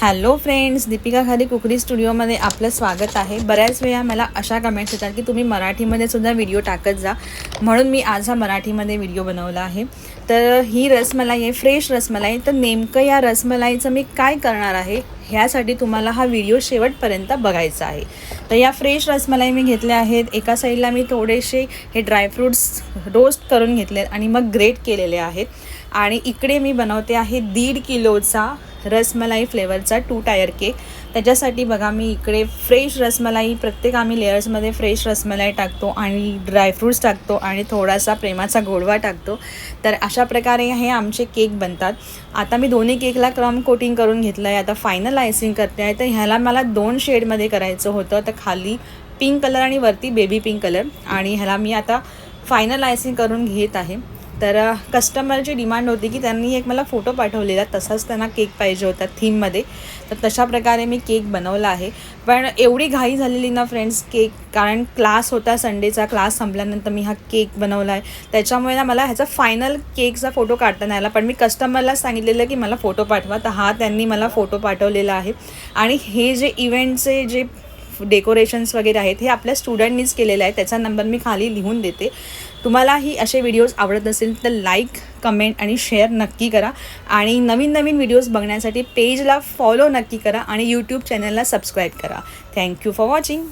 Hello friends, Deepika खाली कुकरी स्टुडिओमध्ये आपलं स्वागत आहे। बऱ्याच वेळा मला अशा कमेंट्स येतात की तुम्ही मराठीमध्ये सुद्धा व्हिडिओ टाकत जा, म्हणून मी आज हा मराठीमध्ये व्हिडिओ बनवला आहे। तर ही रसमलाई आहे, फ्रेश रसमलाई। तर नेमकं या रसमलाईचं मी काय करणार आहे ह्यासाठी तुम्हाला हा व्हिडिओ शेवटपर्यंत बघायचा आहे। तर या फ्रेश रसमलाई मी घेतल्या आहेत। एका साईडला मी थोडेसे हे ड्रायफ्रूट्स रोस्ट करून घेतलेत आणि मग ग्रेट केलेले आहेत। आणि इकडे मी बनवते आहे 1.5 किलोचा रसमलाई फ्लेवरचा 2 टायर केक। त्याच्यासाठी बघा मी इकडे फ्रेश रसमलाई, प्रत्येक आम्ही लेयर्समध्ये फ्रेश रसमलाई टाकतो आणि ड्रायफ्रूट्स टाकतो आणि थोडासा प्रेमाचा गोडवा टाकतो। तर अशा प्रकारे हे आमचे केक बनतात। आता मी दोन्ही केकला क्रम कोटिंग करून घेतलं आहे। आता फायनल आयसिंग करते आहे। तर ह्याला मला 2 शेडमध्ये करायचं होतं। तर खाली पिंक कलर आणि वरती बेबी पिंक कलर, आणि ह्याला मी आता फायनल आयसिंग करून घेत आहे। तर कस्टमरची डिमांड होती की त्यांनी एक मला फोटो पाठवलेला, तसाच त्यांना केक पाहिजे होता थीममध्ये। तर तशा प्रकारे मी केक बनवला आहे। पण एवढी घाई झालेली ना फ्रेंड्स केक, कारण क्लास होता संडेचा, क्लास संपल्यानंतर मी हा केक बनवला आहे। त्याच्यामुळे ना मला ह्याचा फायनल केकचा फोटो काढता नाही आला। पण मी कस्टमरला सांगितलेलं की मला फोटो पाठवा, तर हा त्यांनी मला फोटो पाठवलेला आहे। आणि हे जे इव्हेंटचे जे डेकोरेशन्स वगैरे आहेत हे आपल्या स्टुडंटनीच केलेलं आहे। त्याचा नंबर मी खाली लिहून देते। तुम्हालाही असे व्हिडिओज आवडत असेल तर लाईक, कमेंट आणि शेअर नक्की करा। आणि नवीन नवीन व्हिडिओज बघण्यासाठी पेजला फॉलो नक्की करा आणि यूट्यूब चॅनलला सबस्क्राईब करा। Thank you for watching.